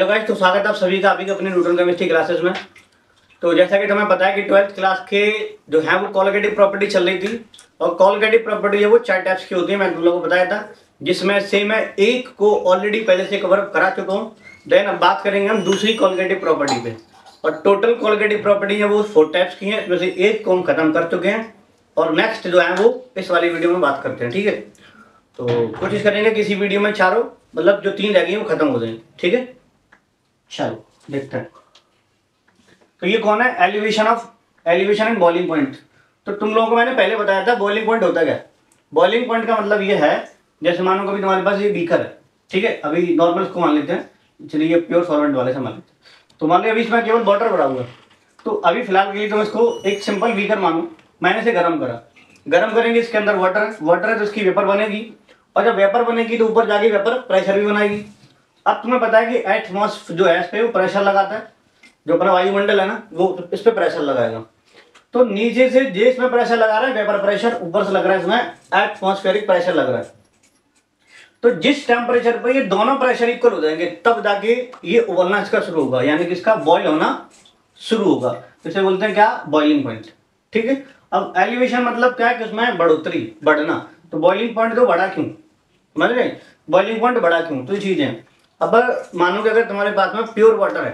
Hello guys, तो स्वागत है आप सभी का अभी अपने न्यूटन केमिस्ट्री क्लासेस में। तो जैसा कि तुम्हें पता है कि 12th क्लास के जो है वो कॉलिगेटिव प्रॉपर्टी चल रही थी, और कॉलिगेटिव प्रॉपर्टी है वो 4 टाइप्स की होती है। मैं तुम लोगों को बताया था, जिसमें से मैं एक को ऑलरेडी पहले से कवर करा चुका हूँ। देन अब बात करेंगे हम दूसरी कॉलिगेटिव प्रॉपर्टी पे, और टोटल कॉलिगेटिव प्रॉपर्टी है वो 4 टाइप्स की है, इसमें से एक को हम खत्म कर चुके हैं और नेक्स्ट जो है वो इस वाली वीडियो में बात करते हैं। ठीक है, तो कोशिश करेंगे किसी वीडियो में चारों मतलब जो 3 रह गई वो खत्म हो जाए। ठीक है, चलो देखते हैं। तो ये कौन है? Elevation and boiling point. तो तुम लोगों को मैंने पहले बताया था बॉइलिंग पॉइंट होता क्या है। बॉइलिंग पॉइंट का मतलब ये है, जैसे मानो कभी तुम्हारे पास ये बीकर है, ठीक है, अभी नॉर्मल इसको मान लेते हैं, चलिए ये प्योर सॉल्वेंट वाले से मान लेते हैं। तो मान लो अभी इसमें केवल वाटर भरा हुआ है, तो अभी फिलहाल के लिए तुम इसको एक सिंपल बीकर मानो, मैंने इसे गर्म करा। गर्म करेंगे, इसके अंदर वाटर है तो इसकी वेपर बनेगी, और जब वेपर बनेगी तो ऊपर जाके वेपर प्रेशर भी बनाएगी। अब तुम्हें पता है कि एटमॉस्फेयर जो है इस पे वो प्रेशर लगाता है, जो अपना वायुमंडल है ना वो इस पे प्रेशर लगाएगा। तो नीचे से जो इसमें प्रेशर लगा रहा है वेपर प्रेशर, ऊपर से लग रहा है इसमें एटमॉस्फेरिक प्रेशर लग रहा है। तो जिस टेम्परेचर पर ये दोनों प्रेशर इक्वल हो जाएंगे तब जाके ये उबलना इसका शुरू होगा, यानी कि इसका बॉयल होना शुरू होगा। इसे बोलते हैं क्या? Boiling point. ठीक है, अब एलिवेशन मतलब क्या है कि उसमें बढ़ोतरी, बढ़ना। तो बॉइलिंग पॉइंट तो बढ़ा क्यों, समझ रहे? बॉइलिंग पॉइंट बढ़ा क्यों? तो ये चीजें, अब मानो कि अगर तुम्हारे पास में प्योर वाटर है,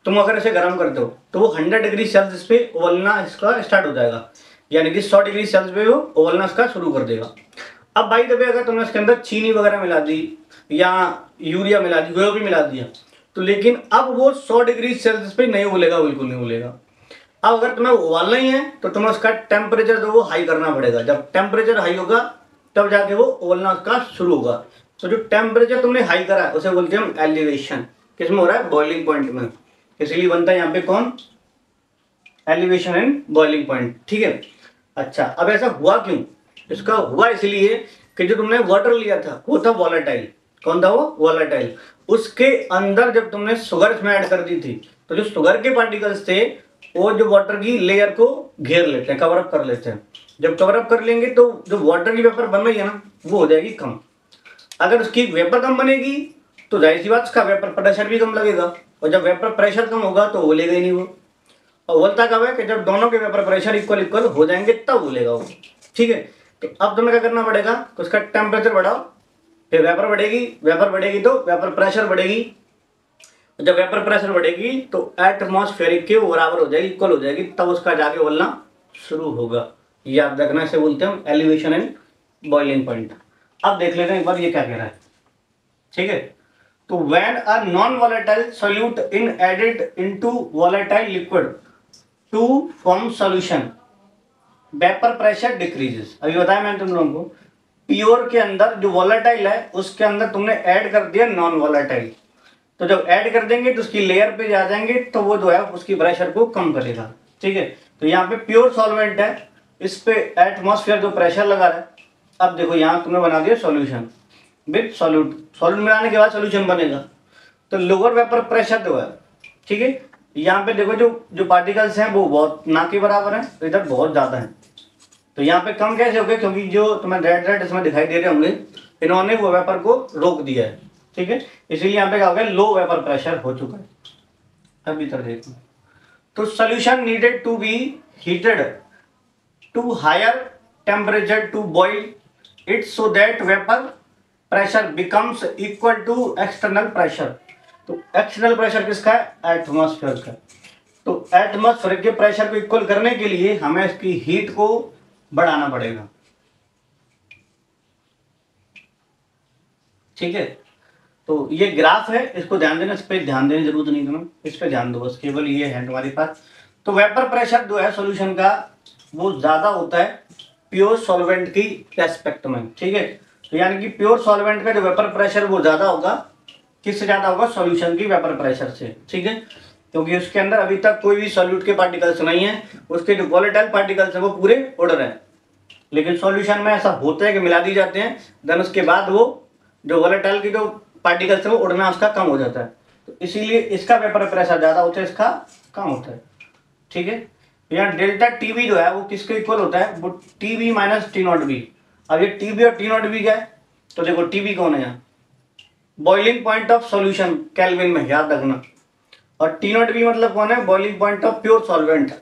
तुम अगर इसे गर्म करते हो तो वो 100 डिग्री सेल्सियस पे उबलना इसका स्टार्ट हो जाएगा, यानी कि 100 डिग्री सेल्सियस पे वो उबलना इसका शुरू कर देगा। अब भाई तभी अगर तुमने इसके अंदर चीनी वगैरह मिला दी या यूरिया मिला दी, जो भी मिला दिया, तो लेकिन अब वो 100 डिग्री सेल्सियस पे नहीं उबलेगा, बिल्कुल नहीं उबलेगा। अब अगर तुम्हें उबालना ही है तो तुम्हें उसका टेम्परेचर जो वो हाई करना पड़ेगा। जब टेम्परेचर हाई होगा तब जाके वो उबलना उसका शुरू होगा। तो जो टेम्परेचर तुमने हाई करा है उसे बोलते हैं हम एलिवेशन। किसमें हो रहा है? बॉइलिंग पॉइंट में। इसलिए बनता है यहाँ पे कौन? Elevation and boiling point. ठीक है, अच्छा अब ऐसा हुआ क्यों? इसका हुआ इसलिए कि जो तुमने वाटर लिया था वो था वॉलेटाइल। कौन था वो? वॉलेटाइल। उसके अंदर जब तुमने शुगर इसमें ऐड कर दी थी तो जो शुगर के पार्टिकल्स थे वो जो वाटर की लेयर को घेर लेते हैं, कवर अप कर लेते हैं। जब कवर अप कर लेंगे तो जो वाटर की वेपर बन रही है ना वो हो जाएगी कम। अगर उसकी वेपर कम बनेगी तो जाहिर सी बात उसका वेपर प्रेशर भी कम लगेगा, और जब वेपर प्रेशर कम होगा तो उबलेगा ही नहीं वो। और उबलता कब है कि जब दोनों के वेपर प्रेशर इक्वल हो जाएंगे तब उबलेगा वो। ठीक है, तो अब तुम्हें क्या करना पड़ेगा कि उसका टेम्परेचर बढ़ाओ, फिर वेपर बढ़ेगी तो वेपर प्रेशर बढ़ेगी। जब वेपर प्रेशर बढ़ेगी तो एटमॉस्फेरिक के बराबर हो जाएगी, इक्वल हो जाएगी, तब उसका जाके उबलना शुरू होगा। याद रखना, इसे बोलते हैं हम एलिवेशन एंड बॉइलिंग पॉइंट। अब देख लेते हैं एक बार ये क्या कह रहा है। ठीक है, तो when a non volatile solute in added into volatile liquid to form solution vapour pressure decreases. अभी बताया मैंने तुम लोगों को, प्योर के अंदर जो वोलेटाइल है उसके अंदर तुमने ऐड कर दिया नॉन वोलेटाइल, तो जब ऐड कर देंगे तो उसकी लेयर पे जा जाएंगे तो वो जो है उसकी प्रेशर को कम करेगा। ठीक है, तो यहाँ पे प्योर सॉल्वेंट है, इस पे एटमॉस्फेयर जो प्रेशर लगा रहा है। अब देखो यहाँ तुमने बना दिया सॉल्यूशन विद सॉल्यूट, सॉल्यूट मिलाने के बाद सॉल्यूशन बनेगा। तो लोअर वेपर प्रेशर जो है, ठीक है, यहाँ पे देखो जो पार्टिकल्स हैं वो बहुत ना के बराबर हैं, तो इधर बहुत ज्यादा है। तो यहाँ पे कम कैसे हो गए? क्योंकि जो तुम्हें रेड इसमें दिखाई दे रहे होंगे, इन्होंने वो वेपर को रोक दिया है। ठीक है, इसीलिए यहाँ पे क्या हो गया? लो वेपर प्रेशर हो चुका है। अब इधर देखो, तो solution needed to be heated to higher temperature to boil it so that vapour pressure becomes equal to external pressure. तो एक्सटर्नल प्रेशर किसका है? एटमॉस्फेयर का। तो एटमॉस्फेयर के प्रेशर को इक्वल करने के लिए हमें इसकी हीट को बढ़ाना पड़ेगा। ठीक है, तो ये ग्राफ है, इसको ध्यान देना, इस पे ध्यान देने की जरूरत नहीं तुम्हें, इस पे ध्यान दो बस, केवल ये है तुम्हारे पास। तो वेपर प्रेशर जो है सॉल्यूशन का वो ज्यादा होता है प्योर सॉल्वेंट की रेस्पेक्ट में। ठीक है, तो यानी कि प्योर सॉल्वेंट का जो वेपर प्रेशर वो ज्यादा होगा, किससे ज्यादा होगा? सॉल्यूशन की वेपर प्रेशर से। ठीक है, क्योंकि उसके अंदर अभी तक कोई भी सॉल्यूट के पार्टिकल्स नहीं है, उसके जो वोलेटाइल पार्टिकल्स है वो पूरे उड़ रहे हैं। लेकिन सॉल्यूशन में ऐसा होता है कि मिला दी जाते हैं, देन उसके बाद वो जो वोलेटाइल की जो पार्टिकल्स है वो उड़ना उसका कम हो जाता है। तो इसीलिए इसका वेपर प्रेशर ज्यादा होता है, इसका कम होता है। ठीक है, यहाँ डेल्टा टीबी जो है वो किसके इक्वल होता है? वो TB minus T naught B. अब ये टीबी और टी नॉट बी क्या है? तो देखो टीबी कौन है यहाँ? Boiling point of solution kelvin में, याद रखना। और टी नॉट बी मतलब कौन है, boiling point of pure solvent.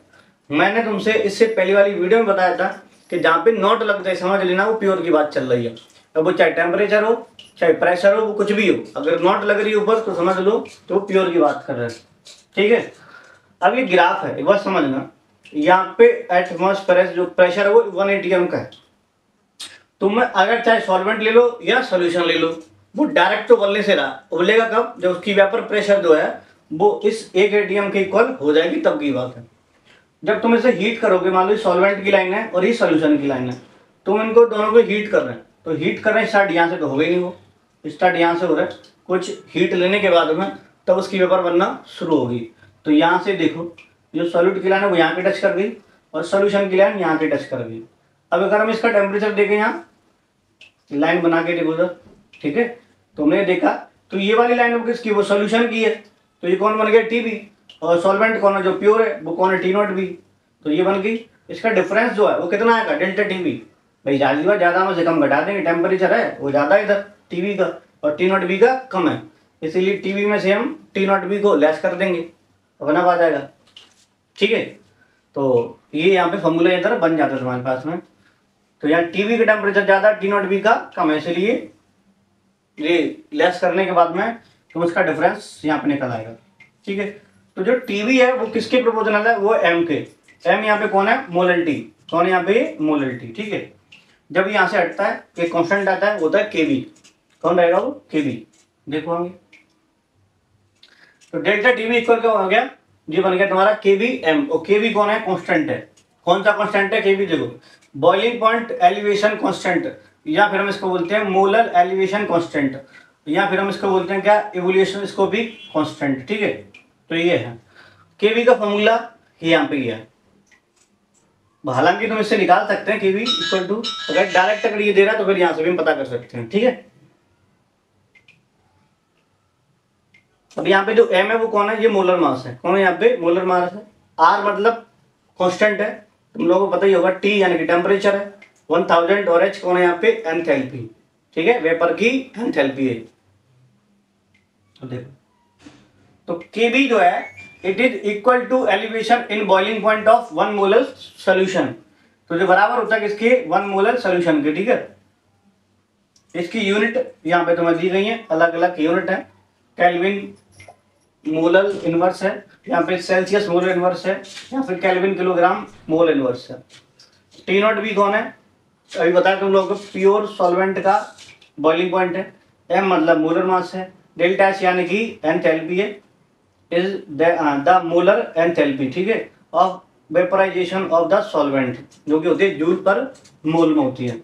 मैंने तुमसे इससे पहली वाली वीडियो में बताया था कि जहाँ पे नॉट लगता है समझ लेना वो प्योर की बात चल रही है। अब वो चाहे टेम्परेचर हो चाहे प्रेशर हो, वो कुछ भी हो, अगर नॉट लग रही है ऊपर तो समझ लो तो वो प्योर की बात कर रहे हैं। ठीक है, अब ये ग्राफ है, एक बार समझना। यहाँ पे एटमॉस्फेरिक जो प्रेशर है वो 1 atm का है। तुम अगर चाहे सॉल्वेंट ले लो या सोल्यूशन ले लो, वो डायरेक्ट तो उबलने से रहा, उबलेगा कब, जब उसकी वेपर प्रेशर जो है वो इस 1 atm के इक्वल हो जाएगी, तब की बात है। जब तुम इसे हीट करोगे, मान लो सॉल्वेंट की लाइन है और ये सोल्यूशन की लाइन है, तुम इनको दोनों को हीट कर रहे हैं, तो हीट कर रहे हैं, स्टार्ट यहाँ से तो हो गई नहीं, वो स्टार्ट यहाँ से हो रहा है, कुछ हीट लेने के बाद में तब उसकी वेपर बनना शुरू होगी। तो यहाँ से देखो जो सॉल्यूट की लाइन है वो यहाँ पे टच कर गई और सोल्यूशन की लाइन यहाँ पे टच कर गई। अब अगर हम इसका टेम्परेचर देखें, यहाँ लाइन बना के देखो सर, ठीक है, तो हमने देखा तो ये वाली लाइन किसकी, वो सोल्यूशन की है, तो ये कौन बन गया, टीबी। और सॉल्वेंट कौन है, जो प्योर है वो कौन है, टी नॉट बी। तो ये बन गई, इसका डिफरेंस जो है वो कितना आएगा, डेल्टा टीबी। भाई ज़्यादा में से कम घटा देंगे, टेम्परेचर है वो ज़्यादा इधर टीबी का और टी नॉट बी का कम है, इसीलिए टीबी में से हम टी नॉट बी को लेस कर देंगे, अपना आ जाएगा। ठीक है, तो ये यहाँ पे फॉर्मूला इधर बन जाता है तुम्हारे पास में। तो यहाँ टीबी का टेम्परेचर ज़्यादा, टी नॉट बी का कम है, इसलिए ये लेस करने के बाद में तो उसका डिफरेंस यहाँ पे निकल आएगा। ठीक है, तो जो टीबी है वो किसके प्रोपोर्शनल है, वो एम के। एम यहाँ पे कौन है, मोलरिटी, कौन यहाँ पे, मोलरिटी। ठीक है, जब यहाँ से हटता है एक कांस्टेंट आता है, होता है केबी, कौन रहेगा वो, केबी। देखो आगे, तो डेल्टा टीबी इक्वल क्या हो गया, ये बन गया तुम्हारा केबी एम। और केबी कौन है, कांस्टेंट है, कौन सा कांस्टेंट है, केबी। देखो बॉइलिंग पॉइंट एलिवेशन कांस्टेंट, या फिर हम इसको बोलते हैं मोलर एलिवेशन कांस्टेंट, या फिर हम इसको बोलते हैं क्या, इवोल्यूशनस्कोपिक कांस्टेंट। ठीक है, तो ये है केबी का फॉर्मूला, ये यहाँ पे है। हालांकि तुम इससे निकाल सकते हैं केबी इक्वल टू, अगर डायरेक्ट अगर ये दे रहा है तो फिर यहाँ से भी हम पता कर सकते हैं। ठीक है, अब यहाँ पे जो एम है वो कौन है, ये मोलर मास है, कौन है यहाँ पे, मोलर मास है। आर मतलब कांस्टेंट है, तुम लोगों को पता ही होगा, टी यानी कि टेम्परेचर है 1000, और एच कौन है यहाँ पे, एंथैल्पी। ठीक है, वेपर की एंथैल्पी है। देखो तो केबी जो है it is equal to elevation in boiling point of 1 molar solution, तो जो बराबर होता है किसके, 1 मोलर सोल्यूशन के। ठीक है, इसकी यूनिट यहाँ पे तुम्हें दी गई है, अलग अलग यूनिट है, केल्विन मोलर इनवर्स है, यहाँ पे सेल्सियस मोलर इनवर्स है, यहाँ पे केल्विन किलोग्राम मोल इनवर्स है। टी नॉट बी कौन है, अभी बताया तुम लोगों को, प्योर सॉल्वेंट का बॉइलिंग पॉइंट है। एम मतलब मोलर मास है, डेल्टा एच यानी कि एंथैल्पी है, इज द मोलर एंथैल्पी। ठीक है, of vaporisation of the solvent, जो कि होती है जूल पर मोल में होती है।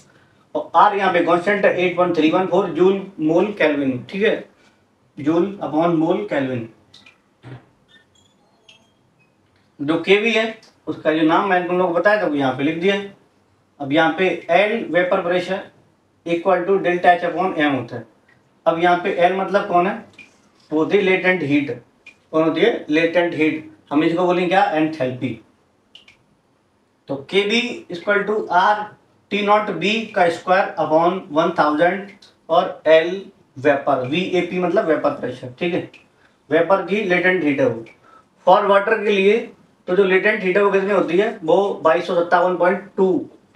और आर यहाँ पे कांस्टेंट है 8.314 जूल मोल केल्विन। ठीक है, जूल अपॉन मोल केल्विन। जो केवी है उसका जो नाम मैंने तुम लोग को बताया था वो यहाँ पे लिख दिया है। अब यहाँ पे L vapour pressure equal to delta H upon M होता है। अब यहाँ पे एल मतलब कौन है, वो होती है लेटेंट हीट, कौन होती है, लेटेंट हीट, हम इसको बोलेंगे क्या, एंथैल्पी। तो K B equal to R T naught B का स्क्वायर अपॉन 1000 और L vapour, V A P मतलब वेपर प्रेशर। ठीक है, वेपर की लेटेंट हीट है वो। फॉर वाटर के लिए तो जो लेटेंट हीट है वो कितनी होती है, वो 2257.2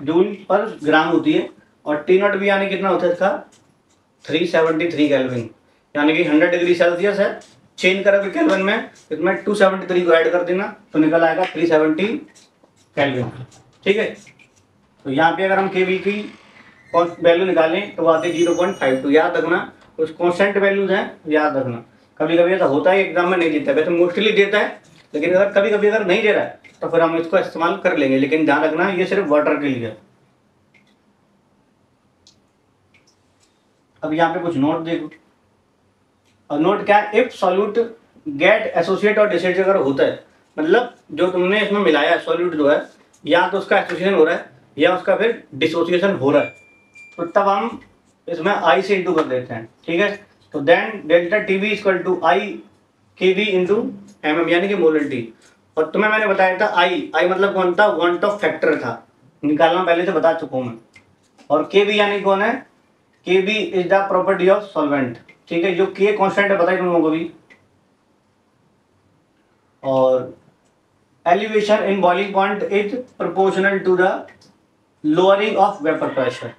जूल पर ग्राम होती है। और टी नॉट बी यानी कितना होता है इसका, 373 केल्विन, यानी कि 100 डिग्री सेल्सियस है, चेंज करोगे केल्विन में, इसमें 273 को ऐड कर देना तो निकल आएगा 370 केल्विन। ठीक है, तो यहाँ पे अगर हम के वी की वैल्यू निकालें तो आती है 0.52। याद रखना, कुछ कॉन्स्टेंट वैल्यूज हैं, याद रखना। कभी कभी ऐसा होता है एग्जाम में नहीं देता है, वैसे मोस्टली देता है, लेकिन अगर कभी कभी अगर नहीं दे रहा है तो फिर हम इसको इस्तेमाल कर लेंगे, लेकिन ध्यान रखना ये सिर्फ वाटर के लिए। अब यहाँ पे कुछ नोट देखो, और नोट क्या है, इफ सॉल्यूट गेट एसोसिएट और डिसोसिएट अगर होता है, मतलब जो तुमने इसमें मिलाया है सॉल्यूट जो है, या तो उसका एसोसिएशन हो रहा है या उसका फिर डिसोसिएशन हो रहा है, तो तब हम इसमें आई से इंटू कर देते हैं। ठीक है, तो then delta T B equal to I K B into M M यानी कि मोलरिटी। और तुम्हें मैंने बताया था आई मतलब कौन था, वांट ऑफ फैक्टर था, निकालना पहले से बता चुका हूँ मैं। और के बी यानी कौन है, K B is the property of solvent, ठीक है, जो के कांस्टेंट है बताइए तुम लोगों को भी। और elevation in boiling point is proportional to the lowering of vapour pressure.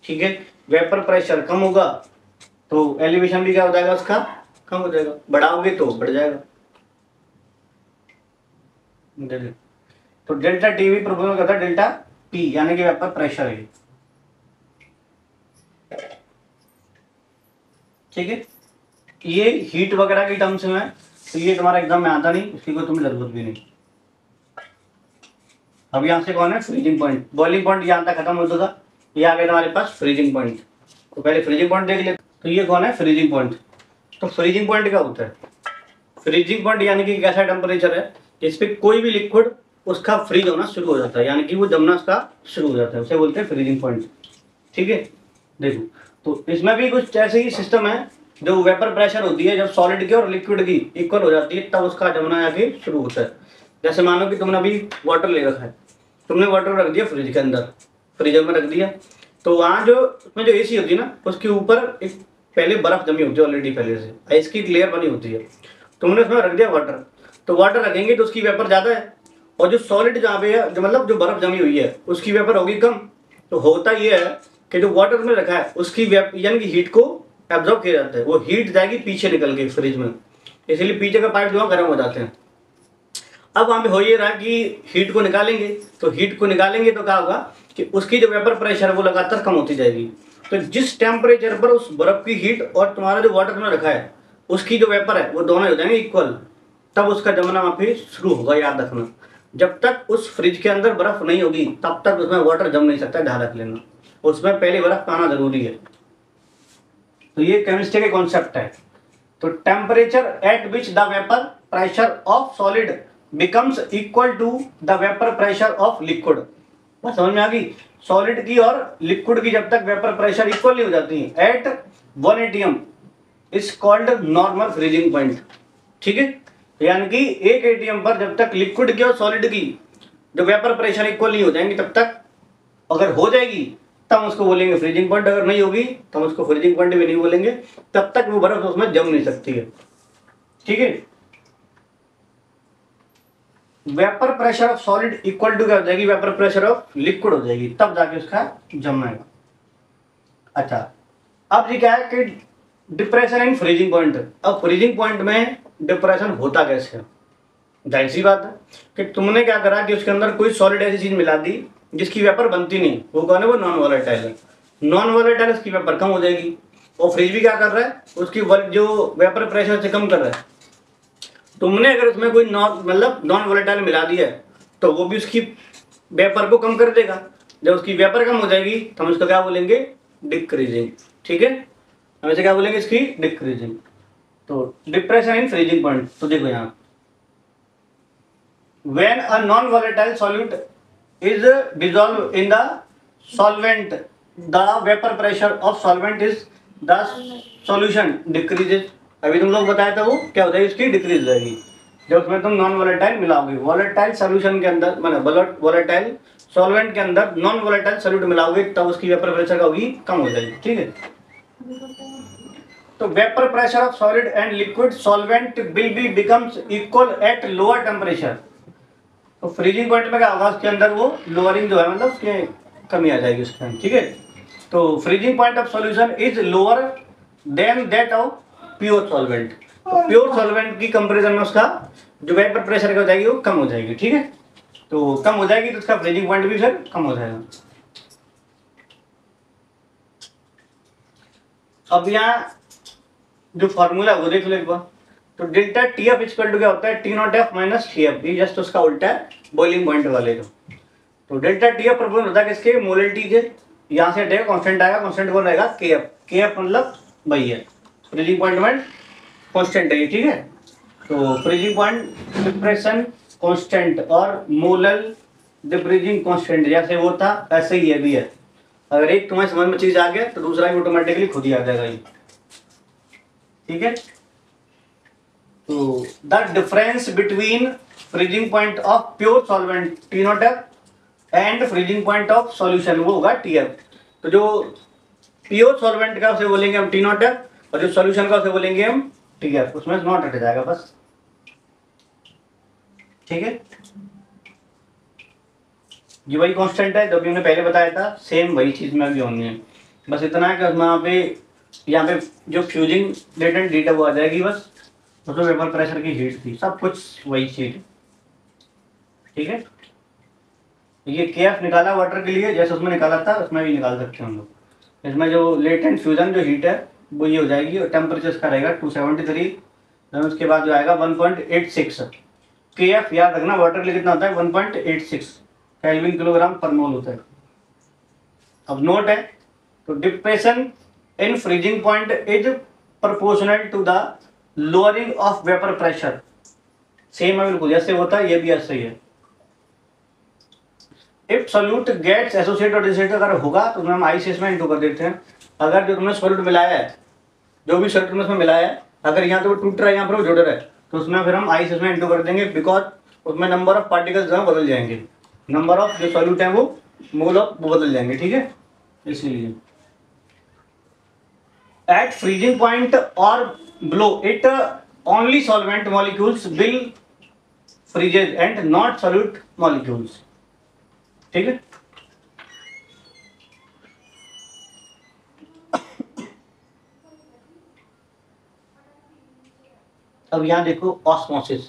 ठीक है, वेपर प्रेशर कम होगा तो एलिवेशन भी क्या हो जाएगा, उसका कम हो जाएगा, बढ़ाओगे तो बढ़ जाएगा। तो डेल्टा टी भी प्रोपोर्शनल करता है डेल्टा पी, यानी कि वेपर प्रेशर है। ठीक है, ये हीट वगैरह की टर्म्स में है, तो ये तुम्हारा एग्जाम में आता नहीं, इसकी कोई तुम्हें जरूरत भी नहीं। अब यहाँ से कौन है, फ्रीजिंग पॉइंट। बॉइलिंग पॉइंट यहाँ तक खत्म हो चुका, ये आ गया तुम्हारे पास फ्रीजिंग पॉइंट। तो पहले फ्रीजिंग पॉइंट देख ले, तो ये कौन है, फ्रीजिंग पॉइंट। तो फ्रीजिंग पॉइंट क्या होता है, फ्रीजिंग पॉइंट यानी कि कैसा टेम्परेचर है इस पे कोई भी लिक्विड उसका फ्रीज होना शुरू हो जाता है, यानी कि वो जमना उसका शुरू हो जाता है, उसे बोलते हैं फ्रीजिंग पॉइंट। ठीक है, देखो तो इसमें भी कुछ ऐसे ही सिस्टम है, जो वेपर प्रेशर होती है जब सॉलिड की और लिक्विड की इक्वल हो जाती है तब उसका जमना आके शुरू होता है। जैसे मानो कि तुमने अभी वाटर ले रखा है, तुमने वाटर रख दिया फ्रिज के अंदर, फ्रीजर में रख दिया, तो वहाँ जो उसमें जो एसी होती है ना, उसके ऊपर एक पहले बर्फ जमी होती है ऑलरेडी, पहले से आइस की लेयर बनी होती है। तुमने उसमें रख दिया वाटर, तो वाटर रखेंगे तो उसकी वेपर ज़्यादा है, और जो सॉलिड जहाँ पे है, जो मतलब जो बर्फ जमी हुई है उसकी वेपर होगी कम। तो होता ये है कि जो वाटर में रखा है उसकी यानी कि हीट को एब्जॉर्ब किया जाता है, वो हीट जाएगी पीछे निकल के फ्रिज में, इसलिए पीछे का पाइप जो है गर्म हो जाते हैं। अब वहाँ पे हो ये रहा कि हीट को निकालेंगे, तो हीट को निकालेंगे तो क्या होगा कि उसकी जो वेपर प्रेशर है वो लगातार कम होती जाएगी। तो जिस टेम्परेचर पर उस बर्फ की हीट और तुम्हारा जो वाटर में रखा है उसकी जो वेपर है वो दोनों हो जाएंगे इक्वल, तब उसका जमना वहाँ पे शुरू होगा। याद रखना, जब तक उस फ्रिज के अंदर बर्फ नहीं होगी तब तक उसमें वाटर जम नहीं सकता, ध्यान रख लेना, उसमें पहले बर्फ आना जरूरी है। तो ये केमिस्ट्री के कॉन्सेप्ट है। तो temperature at which the vapour pressure of solid becomes equal to the vapour pressure of liquid. बात समझ में आ गई, सॉलिड की और लिक्विड की जब तक वेपर प्रेशर इक्वल नहीं हो जाती at 1 atm is called normal freezing point. ठीक है, यानी कि 1 atm पर जब तक लिक्विड की और सॉलिड की जो वेपर प्रेशर इक्वल नहीं हो जाएंगे तब तक, अगर हो जाएगी तब उसको बोलेंगे फ्रीजिंग पॉइंट, अगर नहीं होगी तो उसको फ्रीजिंग पॉइंट भी नहीं बोलेंगे, तब तक वो बर्फ उसमें जम नहीं सकती है। ठीक है, vapour pressure of solid equal to क्या हो जाएगी, वेपर प्रेशर ऑफ लिक्विड हो जाएगी, तब जाके उसका जमेगा। अच्छा, अब ये क्या है कि डिप्रेशन इन फ्रीजिंग पॉइंट। अब फ्रीजिंग पॉइंट में डिप्रेशन होता कैसे है, जाहिर सी बात है कि तुमने क्या करा कि उसके अंदर कोई सॉलिड ऐसी चीज मिला दी जिसकी वेपर बनती नहीं, वो कौन है, वो नॉन वॉलेटाइल है। नॉन वॉलेटाइल उसकी वेपर कम हो जाएगी, और फ्रिज भी क्या कर रहा है, उसकी जो वेपर प्रेशर से कम कर रहा है। तुमने अगर उसमें कोई नॉन वॉलेटाइल मिला दिया है तो वो भी उसकी वेपर को कम कर देगा। जब उसकी वेपर कम हो जाएगी तो हम इसको क्या बोलेंगे, डिक्रीजिंग। ठीक है, हम इसे क्या बोलेंगे, इसकी डिक्रीजिंग। तो डिप्रेशन इन फ्रीजिंग पॉइंट, तो देखो यहाँ when a non-volatile solute is dissolved in the solvent, the vapor pressure of solvent is the solution decreases। अभी तुम लोग बताया था वो क्या हो जाएगी, इसकी डिक्रीज हो जाएगी जब उसमें तुम नॉन वोलेटाइल मिलाओगे। वोलेटाइल सोल्यूशन के अंदर मतलब वोलेटाइल सॉल्वेंट के अंदर नॉन वोलेटाइल सोल्यूट मिलाओगे तब उसकी वेपर प्रेशर का होगी कम हो जाएगी। ठीक है, तो vapour pressure of solid and liquid solvent will be becomes equal at lower temperature. तो फ्रीजिंग पॉइंट में क्या होगा, उसके अंदर वो लोअरिंग जो है मतलब उसके कमी आ जाएगी उसके अंदर। ठीक है, तो freezing point of solution is lower than that of pure solvent. तो प्योर सॉल्वेंट की कंपैरिजन में उसका जो वेपर प्रेशर हो जाएगी वो कम हो जाएगी। ठीक है, तो कम हो जाएगी तो उसका फ्रीजिंग पॉइंट भी फिर कम हो जाएगा। अब यहाँ जो फॉर्मूला वो देख लो एक बार। तो delta T F equal to क्या होता है, T naught F minus T F, ये जस्ट उसका उल्टा है बॉइलिंग पॉइंट वाले का। तो डेल्टा टी एफ प्रोपोर्शनल होता है किसके, मोलरिटी के। यहाँ से हटेगा कांस्टेंट आएगा, कांस्टेंट कौन रहेगा, के एफ। के एफ मतलब वही है फ्रीजिंग पॉइंट में कांस्टेंट है। ठीक है, तो फ्रीजिंग पॉइंट डिप्रेशन कांस्टेंट और मोलर डिफ्रीजिंग कांस्टेंट जैसे वो था ऐसे ही ये भी है। अगर एक तुम्हारी समझ में चीज आ गया तो दूसरा भी ऑटोमेटिकली खुद ही आ जाएगा ये। ठीक है, तो the difference between freezing point of pure solvent T naught F and freezing point of solution वो होगा टी एफ। तो जो प्योर सॉल्वेंट का उसे बोलेंगे हम टी नॉट एफ, और जो सॉल्यूशन का उसे बोलेंगे हम TF, उसमें नॉट हट जाएगा बस। ठीक है, ये वही कांस्टेंट है जो भी हमने पहले बताया था, सेम वही चीज में भी होनी है। बस इतना है कि यहाँ पे जो फ्यूजिंग रेट एंड हीट है वो आ जाएगी बस, उसमें वेपर प्रेशर की हीट थी, सब कुछ वही चीज। ठीक है, ये KF निकाला वाटर के लिए, जैसे उसमें निकाला था उसमें भी निकाल सकते हैं हम लोग। इसमें जो लेटेंट फ्यूजन जो हीट है वो ये हो जाएगी, और टेम्परेचर इसका रहेगा 273, उसके बाद जो आएगा 1.86। KF याद रखना, वाटर के लिए कितना होता है 1.86 केल्विन किलोग्राम पर मोल होता है। अब नोट है, तो depression in freezing point is proportional to the lowering of vapour pressure. Same है बिल्कुल, जैसे होता है ये भी ऐसे ही है। इफ सोल्यूट गेट्स एसोसिएटेड और डिसोसिएटेड अगर होगा तो हम ICS में इंटू कर देते हैं। अगर जो तुमने सोल्यूट मिलाया है, जो भी सोल्यूट में उसमें मिलाया है, अगर यहाँ तो वो टूट रहा है, यहाँ पर वो जुड़ रहा है, तो उसमें फिर हम ICS में इंटू कर देंगे, बिकॉज उसमें नंबर ऑफ पार्टिकल्स जो है बदल जाएंगे, नंबर ऑफ जो सोल्यूट है वो मोल ऑफ वो बदल जाएंगे। ठीक है, इसलिए एट फ्रीजिंग पॉइंट और below it only solvent molecules will फ्रीजेज and not solute molecules. ठीक है, अब यहां देखो ऑस्मोसिस,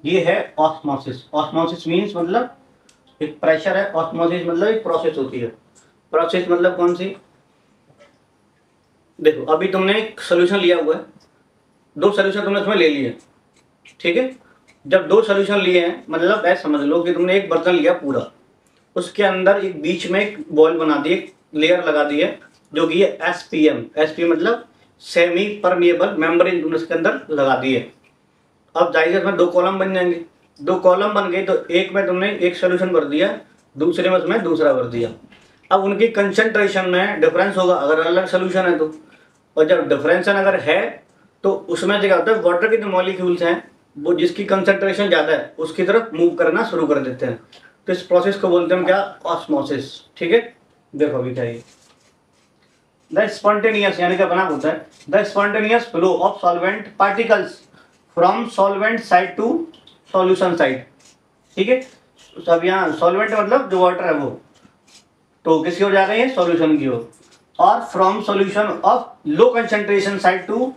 ये है ऑस्मोसिस। ऑस्मोसिस मींस मतलब एक प्रेशर है, ऑस्मोसिस मतलब एक प्रोसेस होती है। प्रोसेस मतलब कौन सी, देखो अभी तुमने एक सोल्यूशन लिया हुआ है, 2 सोल्यूशन तुमने उसमें ले लिए। ठीक है, जब 2 सोल्यूशन लिए हैं मतलब ऐसा समझ लो कि तुमने एक बर्तन लिया पूरा, उसके अंदर एक बीच में एक बॉल बना दी, एक लेयर लगा दी है जो कि है SPM मतलब सेमी परमिएबल मेम्ब्रेन, तुमने उसके अंदर लगा दी है। अब जाहिर है 2 कॉलम बन जाएंगे, 2 कॉलम बन गए तो एक में तुमने एक सोल्यूशन भर दिया, दूसरे में उसमें दूसरा भर दिया। अब उनकी कंसंट्रेशन में डिफरेंस होगा अगर अलग सोल्यूशन है तो, और जब डिफरेंस अगर है तो उसमें क्या होता है, वाटर के जो मॉलिक्यूल्स हैं वो जिसकी कंसंट्रेशन ज़्यादा है उसकी तरफ मूव करना शुरू कर देते हैं। तो इस प्रोसेस को बोलते हैं क्या, ऑस्मोसिस। ठीक है, देखो अभी क्या है, द स्पॉन्टेनियस यानी कि अपना होता है the spontaneous flow of solvent particles from solvent side to solution side. ठीक है, अब यहाँ सॉल्वेंट मतलब जो वाटर है वो तो किसकी ओर जा रही है, सॉल्यूशन की ओर, और from solution of low concentration side to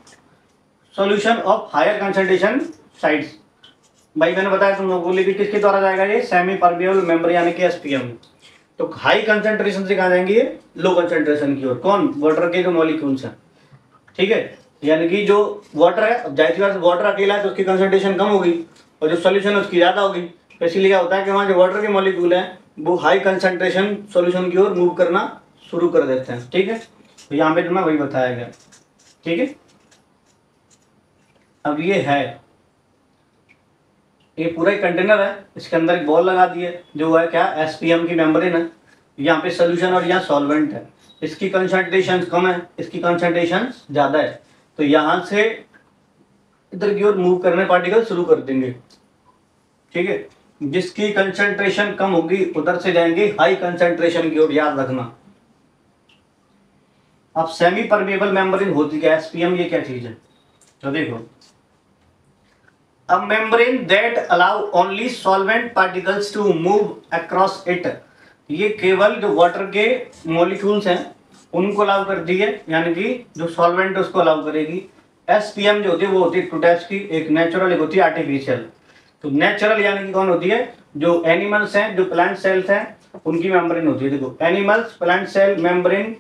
solution of higher concentration sides. भाई मैंने बताया तुम लोगों को, लेकिन किसके द्वारा जाएगा ये, सेमी परमिएबल मेम्ब्रेन यानी कि SPM। तो हाई कंसंट्रेशन से कहाँ जाएंगे ये, लो कंसंट्रेशन की ओर, कौन, वाटर के जो मॉलिक्यूल्स हैं। ठीक है, यानी कि जो वाटर है, अब जाहिर सी बात वाटर अकेला है तो उसकी कंसंट्रेशन कम होगी और जो सोल्यूशन है उसकी ज़्यादा होगी, तो इसीलिए क्या होता है कि वहाँ जो वाटर के मॉलिक्यूल हैं वो हाई कंसंट्रेशन सोल्यूशन की ओर मूव करना शुरू कर देते हैं। ठीक है, तो यहाँ पे तुम्हें वही बताया गया। ठीक है, अब ये है, ये पूरा एक कंटेनर है, इसके अंदर एक बॉल लगा दी है जो है क्या, SPM की मेम्ब्रेन है, यहाँ पे सोल्यूशन और यहाँ सॉल्वेंट है, इसकी कंसंट्रेशन कम है, इसकी कंसंट्रेशन ज़्यादा है, तो यहाँ से इधर की ओर मूव करने पार्टिकल शुरू कर देंगे। ठीक है, जिसकी कंसंट्रेशन कम होगी उधर से जाएंगे हाई कंसंट्रेशन की ओर, याद रखना। अब सेमी परमिएबल मेम्ब्रेन होती है SPM, ये क्या चीज है, तो देखो, a membrane that allow only solvent particles to move across it, ये केवल जो वाटर के मॉलिक्यूल्स हैं उनको अलाउ करती है, यानी कि जो सॉल्वेंट है उसको अलाउ करेगी। SPM जो होती है वो होती है 2 टाइप्स की, एक नेचुरल एक होती है आर्टिफिशियल। तो नेचुरल यानी कि कौन होती है, जो एनिमल्स हैं, जो प्लांट सेल्स हैं उनकी मेम्ब्रेन होती है। देखो animals plant cell membrane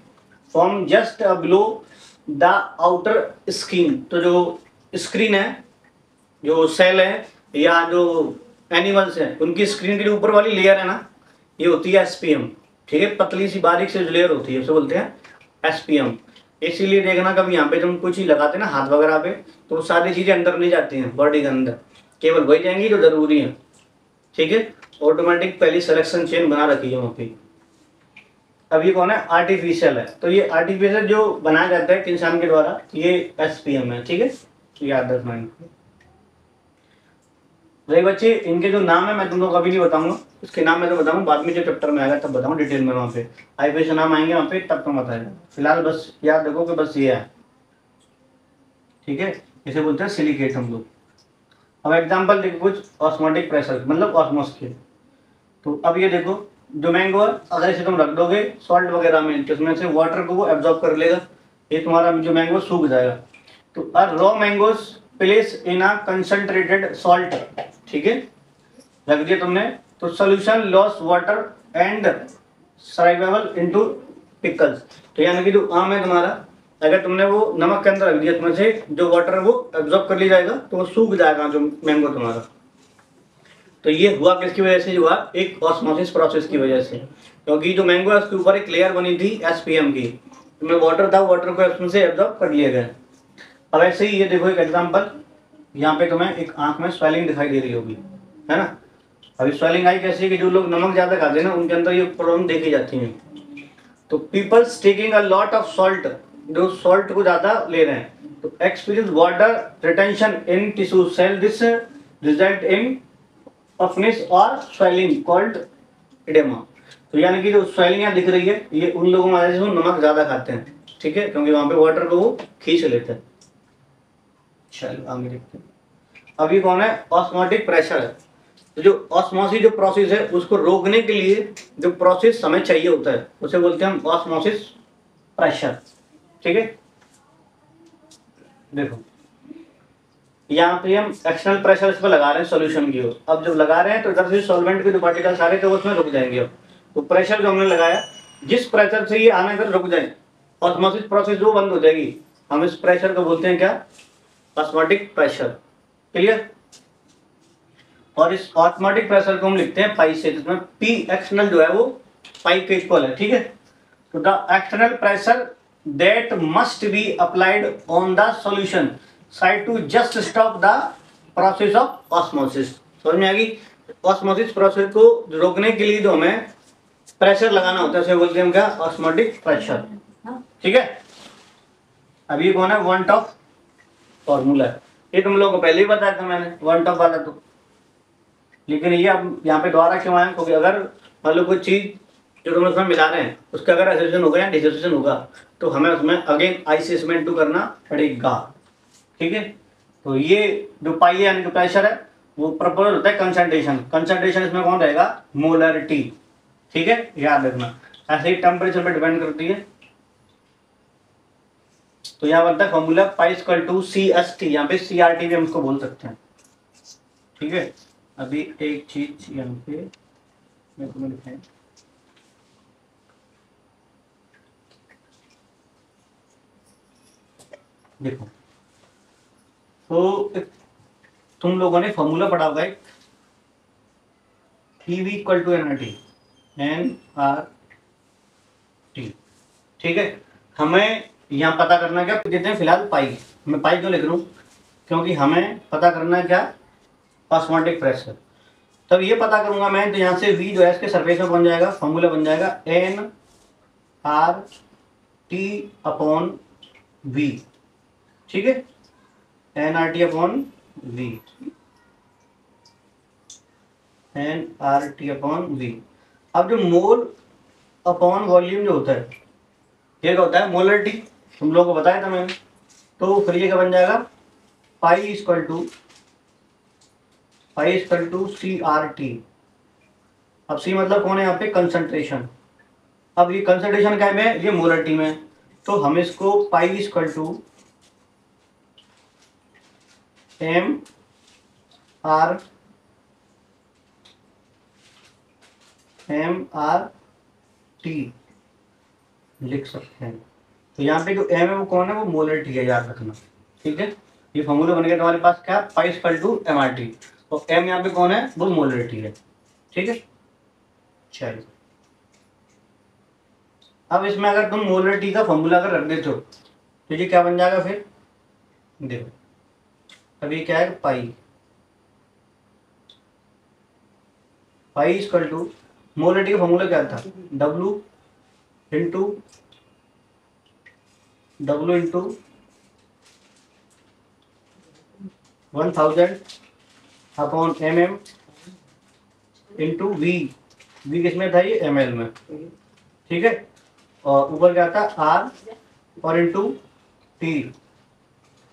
form just below the outer skin, तो जो स्क्रीन है, जो सेल है या जो एनिमल्स हैं उनकी स्क्रीन के ऊपर वाली लेयर है ना, ये होती है SPM। ठीक है, पतली सी बारीक सी जो लेयर होती है उसे बोलते हैं SPM। इसीलिए देखना कभी यहाँ पे तुम कुछ ही लगाते ना हाथ वगैरह पे, तो सारी चीजें अंदर नहीं जाती हैं बॉडी के अंदर, केवल वही जाएंगी जो जरूरी है। ठीक है, ऑटोमेटिक पहली सिलेक्शन चेन बना रखी है वहाँ पे। अब ये कौन है, आर्टिफिशियल है, तो ये आर्टिफिशियल जो बनाया जाता है इंसान के द्वारा, ये SPM है। ठीक है, याद रखना इनको। रही बच्चे, इनके जो नाम है मैं तुम लोग कभी नहीं बताऊंगा, इसके नाम मैं तो बताऊंगा बाद में, जो चैप्टर में आएगा तब बताऊंगा डिटेल में, वहाँ पे IPS नाम आएंगे वहाँ पे तब तुम बताएगा। फिलहाल बस याद रखो कि बस ये है। ठीक है, इसे बोलते हैं सिलिकेट हम लोग। अब एग्जाम्पल देखो कुछ ऑस्मोटिक प्रेशर मतलब ऑस्मोस के। तो अब ये देखो जो मैंगो है, अगर इसे तुम रख दोगे सॉल्ट वगैरह में तो उसमें से वाटर को वो एब्जॉर्ब कर लेगा, ये तुम्हारा जो मैंगो सूख जाएगा। तो a raw mangoes place in a concentrated salt, ठीक है, रख दिया तुमने, तो solution loss water and survivable into pickles. तो यानी कि जो आम है तुम्हारा, अगर तुमने वो नमक के अंदर रख दिया, तुम्हें से जो वाटर है वो एब्जॉर्ब कर लिया जाएगा, तो वो सूख जाएगा जो मैंगो तुम्हारा। तो ये हुआ किसकी वजह से, हुआ एक ऑस्मोसिस प्रोसेस की वजह से, क्योंकि जो मैंगो है उसके ऊपर एक लेयर बनी थी एसपीएम की, इसमें वाटर था, वाटर को उसमें से एब्जॉर्ब कर लिया गया। अब ऐसे ही ये देखो एक एग्जांपल, यहाँ पे तुम्हें एक आंख में स्वेलिंग दिखाई दे रही होगी, है ना। अभी स्वेलिंग आई कैसे कि जो लोग नमक ज्यादा खाते हैं ना उनके अंदर ये प्रॉब्लम देखी जाती है। तो peoples taking a lot of salt, जो सॉल्ट को ज्यादा ले रहे हैं, तो experience water retention in tissue cell, this result in puffiness और स्वेलिंग कॉल्ड एडेमा। तो यानी कि जो स्वेलिंग यहाँ दिख रही है ये उन लोगों में आ रही है जो नमक ज्यादा खाते हैं, ठीक है, क्योंकि वहां पे वाटर को वो खींच लेते हैं। चलो आगे देखते हैं। अब ये कौन है, ऑस्मोटिक प्रेशर है। तो जो ऑस्मोसिस जो प्रोसेस है उसको रोकने के लिए जो प्रोसेस समय चाहिए होता है उसे बोलते हैं हम ऑस्मोसिस प्रेशर, ठीक है। देखो यहाँ पे हम एक्सटर्नल प्रेशर इस पर लगा रहे हैं सॉल्यूशन की ओर। अब जब लगा रहे हैं तो इधर से सॉल्वेंट के जो पार्टिकल सारे थे वो उसमें रुक जाएंगे। अब तो प्रेशर जो हमने लगाया, जिस प्रेशर से ये आना इधर रुक जाए, ऑस्मोसिस प्रोसेस जो बंद हो जाएगी, हम इस प्रेशर को बोलते हैं क्या, ऑस्मोटिक प्रेशर। क्लियर। और इस ऑस्मोटिक प्रेशर को हम लिखते हैं पाई से, जिसमें पी एक्सटर्नल जो है वो पाई के इक्वल है, ठीक है। तो the external pressure that must be applied on the solution side to just stop the process of osmosis. समझ में आ गई। ऑस्मोसिस प्रोसेस को रोकने के लिए जो हमें प्रेशर लगाना होता है उसे बोलते हैं क्या, ऑस्मोटिक प्रेशर, ठीक है। अब ये कौन है, वन टॉप फॉर्मूला है, ये तुम लोगों को पहले ही बताया था मैंने वन टॉप वाला। तो लेकिन ये अब यहाँ पे दोबारा क्यों आया, क्योंकि अगर मान लो कोई चीज जो तुम उसमें मिला रहे हैं उसका अगर एसोसिएशन होगा या डिसोसिएशन होगा तो हमें उसमें अगेन आइसोसमेंट टू करना पड़ेगा, ठीक है। तो ये जो पाई है यानी कि प्रेशर है वो प्रपोर्शनल होता है कंसंट्रेशन। कंसंट्रेशन इसमें कौन रहेगा, मोलरिटी, ठीक है, याद रखना। ऐसे ही टेम्परेचर पर डिपेंड करती है। तो यहाँ बनता है formula pi equal to CST, यहाँ पे CRT भी हम उसको बोल सकते हैं, ठीक है। अभी एक चीज यहाँ पे मेरे को लिखा है, देखो तो तुम लोगों ने फॉर्मूला पढ़ा होगा एक PV इक्वल टू NRT, ठीक है। हमें यहाँ पता करना क्या, देते हैं फिलहाल पाई, मैं पाई क्यों लिख रहा हूँ, क्योंकि हमें पता करना है क्या, ऑस्मोटिक प्रेशर। तब ये पता करूंगा मैं तो यहाँ से V जो है इसके सरफेस में बन जाएगा, फॉर्मूला बन जाएगा NRT/V, ठीक है, NRT/V, NRT/V। अब जो मोल अपॉन वॉल्यूम जो होता है ये क्या होता है, मोलरिटी, तुम लोगों को बताया था मैंने। तो फिर ये क्या बन जाएगा, पाई इक्वल टू CRT। अब C मतलब कौन है यहाँ पे, कंसंट्रेशन। अब ये कंसंट्रेशन क्या में, ये मोलरिटी में, तो हम इसको पाई इक्वल टू MRT लिख सकते हैं। तो यहाँ पे जो M है वो कौन है, वो मोलरिटी है, याद रखना, ठीक है। ये फॉर्मूला बन गया तुम्हारे पास क्या, पाई इक्वल टू MRT, और M यहाँ पे कौन है, वो मोलरिटी है, ठीक है। चलिए अब इसमें अगर तुम मोलरिटी का फॉर्मूला अगर रख देते हो तो ये क्या बन जाएगा फिर, देखो अब ये क्या है, पाई इक्वल टू, मोलरिटी का फॉर्मूला क्या था, W into 1000 upon mm into V किसमें था, ये ml में, ठीक है। और ऊपर क्या था R और इंटू T,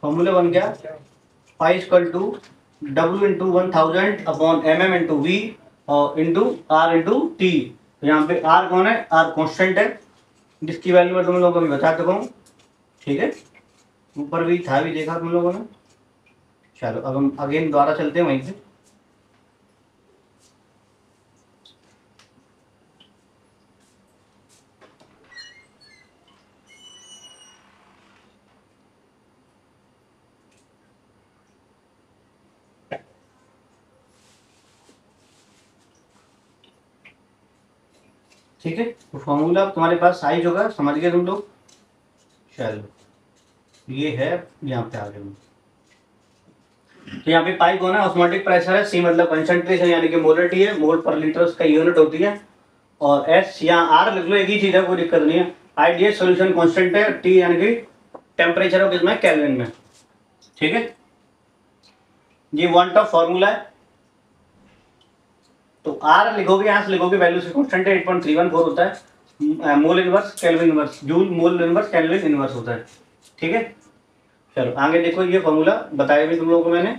फॉर्मूला बन गया pi equal to W into 1000 upon M M into V और इंटू आर इंटू टी। तो यहाँ पे आर कौन है, आर कॉन्स्टेंट है जिसकी वैल्यू मैं तुम लोगों को भी बता चुका हूँ। ठीक है, ऊपर भी था, भी देखा तुम लोगों ने। चलो अब हम अगेन दोबारा चलते हैं वहीं पे। ठीक है, तो फॉर्मूला तुम्हारे पास साइज होगा, समझ गए तुम लोग। चलो ये है, यहाँ पे आ गए। तो यहाँ पे पाई कौन है, ऑस्मोटिक प्रेशर है, सी मतलब कंसंट्रेशन यानी कि मोलरिटी है, मोल पर लीटर उसका यूनिट होती है, और एस या आर लिख लो, एक ही चीज है, कोई दिक्कत नहीं है। आइडियल सॉल्यूशन कांस्टेंट है, टी यानी कि टेम्परेचर ऑफ किसमें, केल्विन में। ठीक है, ये वन टॉप फॉर्मूला है। तो आर लिखोगे, यहाँ से लिखोगे, वैल्यू से कांस्टेंट है 8.314 होता है, mole inverse kelvin inverse, joule mole inverse kelvin inverse होता है। ठीक है, चलो आगे देखो, ये फॉर्मूला बताया भी तुम लोगों को मैंने,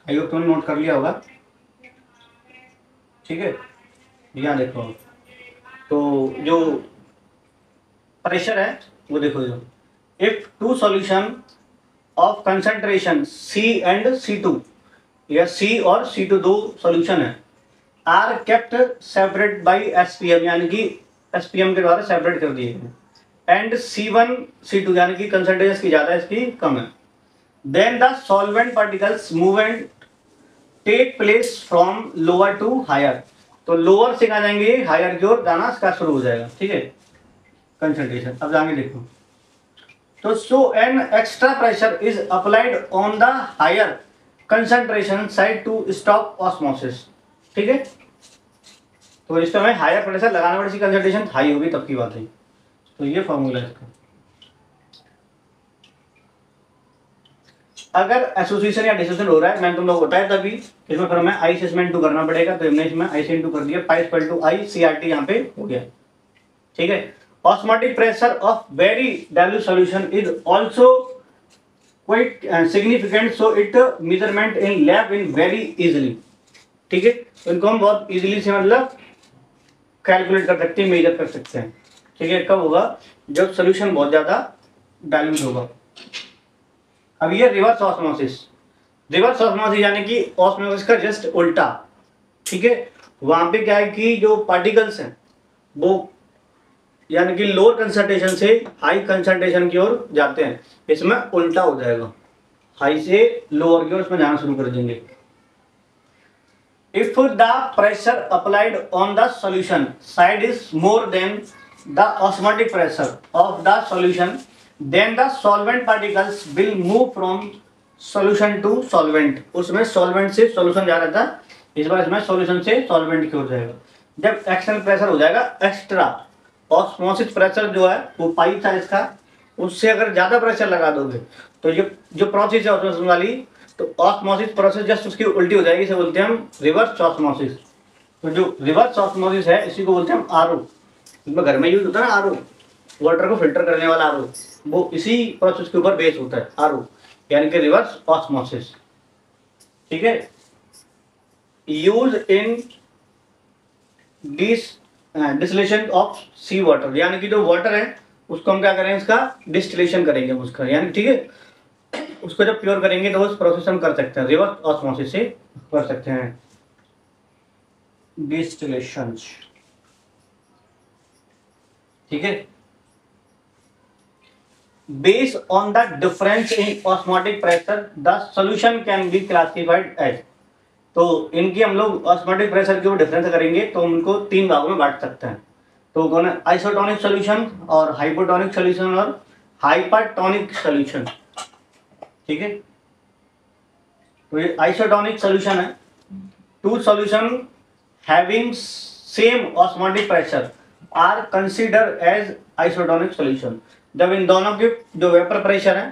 आई होप तुमने नोट कर लिया होगा। ठीक है, यहाँ देखो, तो जो प्रेशर है वो देखो, जो if two solution of concentration C and C2, या C और C2 दो सॉल्यूशन है, are kept separate by SPM यानी कि SPM के द्वारा सेपरेट कर दिए गए, एंड C1 C2 यानी कि कंसंट्रेशन की ज्यादा है, इसकी कम है, then the solvent particles movement take place from lower to higher. तो लोअर से कहा जाएंगे, हायर की ओर जाना इसका शुरू हो जाएगा। ठीक है, कंसंट्रेशन। अब जाएंगे देखो, तो so an extra pressure is applied on the higher concentration side to stop osmosis. ठीक है, तो इस समय हायर प्रेशर लगाना पड़ेगी, कंसंट्रेशन हाई होगी तब की बात है। तो ये फॉर्मूला है इसका। अगर एसोसिएशन या डिसोसिएशन हो रहा है, मैंने तुम लोग बताया तभी, इसमें फिर हमें आई से इसमें इंटू करना पड़ेगा, तो हमने इसमें आई से इंटू कर दिया, pi equal to I CRT यहाँ पे हो गया। ठीक है, osmotic pressure of very dilute solution is also quite significant, so it measurement in lab in very easily. ठीक है, तो इनको हम बहुत इजीली से मतलब कैलकुलेट कर सकते हैं, मेजर कर सकते हैं। ठीक है, कब होगा, जब सोल्यूशन बहुत ज्यादा डाइल्यूट होगा। अब ये रिवर्स ऑस्मोसिस, रिवर्स ऑस्मोसिस यानी कि ऑस्मोसिस का जस्ट उल्टा। ठीक है, वहां पे क्या है कि जो पार्टिकल्स हैं वो यानी कि लोअर कंसंट्रेशन से हाई कंसंट्रेशन की ओर जाते हैं, इसमें उल्टा हो जाएगा, हाई से लोअर की ओर इसमें जाना शुरू कर देंगे। If the pressure applied on the solution side is more than the osmotic pressure of the solution, then the solvent particles will move from solution to solvent। उसमें solvent से solution जा रहा था, इस बार इसमें solution से solvent की ओर जाएगा। जब एक्सटर्नल प्रेशर हो जाएगा एक्स्ट्रा, ऑस्मोसिस प्रेशर जो है वो पाई था इसका, उससे अगर ज्यादा प्रेशर लगा दोगे तो ये जो प्रोसेस है ऑस्मोसिस वाली, तो ऑस्मोसिस प्रोसेस जस्ट उसकी उल्टी हो जाएगी, इसे बोलते हैं हम रिवर्स ऑस्मोसिस। तो जो रिवर्स ऑस्मोसिस है इसी को बोलते हैं हम RO। इसमें घर में यूज होता है ना RO, वाटर को फिल्टर करने वाला RO, वो इसी प्रोसेस के ऊपर बेस होता है RO, यानी कि रिवर्स ऑस्मोसिस। ठीक है, use in distillation of sea water, यानी कि जो वाटर है उसको हम क्या करें, इसका डिस्टिलेशन करेंगे उसका, यानी ठीक है, उसको जब प्योर करेंगे तो उस प्रोसेस हम कर सकते हैं, रिवर्स ऑस्मोसिस से कर सकते हैं डिस्टिलेशन। ठीक है, based on the difference in osmotic pressure the solution can be classified as। तो इनकी हम लोग ऑस्मोटिक प्रेशर के ऊपर डिफरेंस करेंगे तो उनको तीन भागों में बांट सकते हैं। तो कौन है, आइसोटोनिक सॉल्यूशन और हाइपोटोनिक सॉल्यूशन और हाइपरटोनिक सॉल्यूशन। ठीक है, तो ये आइसोटोनिक सॉल्यूशन है, two solution having same osmotic pressure are consider as isotonic solution. जब इन दोनों के जो वेपर प्रेशर है,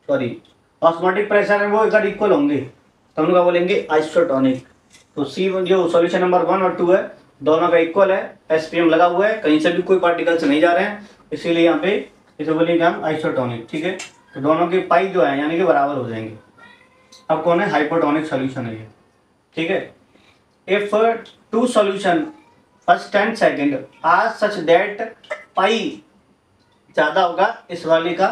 सॉरी ऑस्मोटिक प्रेशर है, वो अगर इक्वल होंगे तो हम लोग बोलेंगे आइसोटोनिक। तो सी जो सॉल्यूशन नंबर 1 और 2 है दोनों का इक्वल है, SPM लगा हुआ है, कहीं से भी कोई पार्टिकल्स नहीं जा रहे हैं, इसीलिए यहाँ पे इसे बोलेंगे हम आइसोटोनिक। ठीक है, तो दोनों की पाई जो है यानी कि बराबर हो जाएंगे। अब कौन है, हाइपोटोनिक सॉल्यूशन है ये, ठीक है। If two solution first and second are such that pi ज्यादा होगा इस वाले का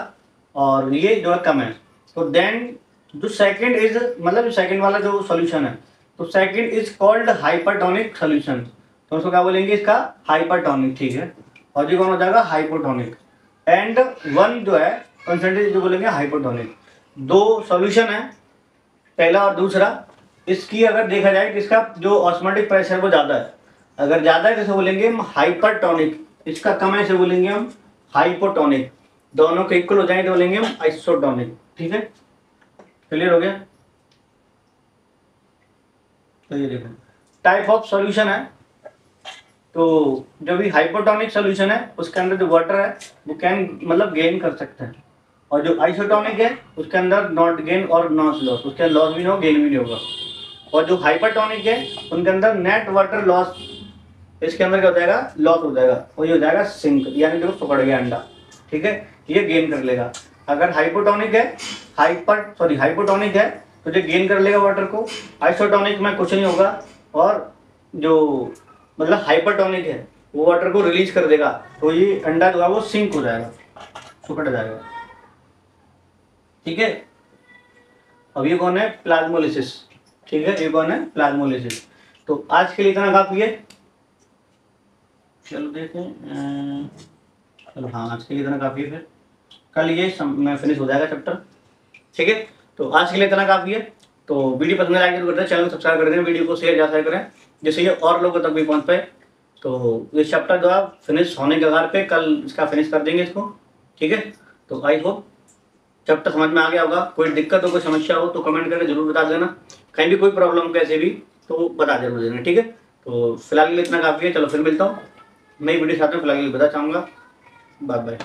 और ये जो है कम है, तो देन जो सेकंड इज मतलब जो सेकंड वाला जो सॉल्यूशन है तो second is called hypertonic solution, तो उसको क्या बोलेंगे, इसका हाइपरटोनिक, ठीक है। और ये कौन हो जाएगा, हाइपोटोनिक। एंड वन जो है कंसंट्रेट जो बोलेंगे हाइपोटोनिक। दो सॉल्यूशन है पहला और दूसरा, इसकी अगर देखा जाए कि इसका जो ऑस्मोटिक प्रेशर वो ज़्यादा है, अगर ज़्यादा है तो बोलेंगे हम हाइपरटोनिक, इसका कम है इसे बोलेंगे हम हाइपोटोनिक, दोनों के इक्वल हो जाएंगे तो बोलेंगे हम आइसोटोनिक, ठीक है। क्लियर हो गया। तो ये देखो टाइप ऑफ सॉल्यूशन है, तो जो भी हाइपोटोनिक सॉल्यूशन है उसके अंदर जो वाटर है वो कैन मतलब गेन कर सकता है, और जो आइसोटोनिक है उसके अंदर नॉट गेन और नॉट लॉस, उसके लॉस भी नहीं होगा गेन भी नहीं होगा। और जो हाइपरटोनिक है उनके अंदर नेट वाटर लॉस, इसके अंदर क्या हो जाएगा, लॉस हो जाएगा, और ये हो जाएगा सिंक, यानी कि वो पकड़ गया अंडा, ठीक है, ये गेन कर लेगा। अगर हाइपोटोनिक है हाइपोटोनिक है तो ये गेन कर लेगा वाटर को, आइसोटोनिक में कुछ नहीं होगा, और जो मतलब हाइपरटोनिक है वो वाटर को रिलीज कर देगा, तो ये अंडा जो है वो सिंक हो जाएगा, सुकड़ जाएगा, ठीक है। अब ये कौन है, प्लाज्मोलिसिस, ठीक है, ये कौन है, प्लाज्मोलिसिस। तो आज के लिए इतना काफी है, चलो देखें, चलो हाँ आज के लिए इतना काफी है, फिर कल ये फिनिश हो जाएगा चैप्टर, ठीक है। तो आज के लिए इतना काफी है, तो वीडियो पसंद आए जरूर करें, चैनल को सब्सक्राइब कर दें, वीडियो को शेयर ज़्यादा करें जिससे ये और लोगों तक भी पहुंच पाए। तो ये चैप्टर जो है फिनिश होने के आधार पे कल इसका फिनिश कर देंगे इसको, ठीक है। तो आई होप चैप्टर समझ में आ गया होगा। कोई दिक्कत हो, कोई समस्या हो तो कमेंट करके जरूर बता देना, कहीं भी कोई प्रॉब्लम कैसे भी तो बता जरूर देना, ठीक है। तो फिलहाल के लिए इतना काफ़ी है, चलो फिर मिलता हूँ नई वीडियो साथ में, फिलहाल के लिए बता चाहूँगा, बाय बाय।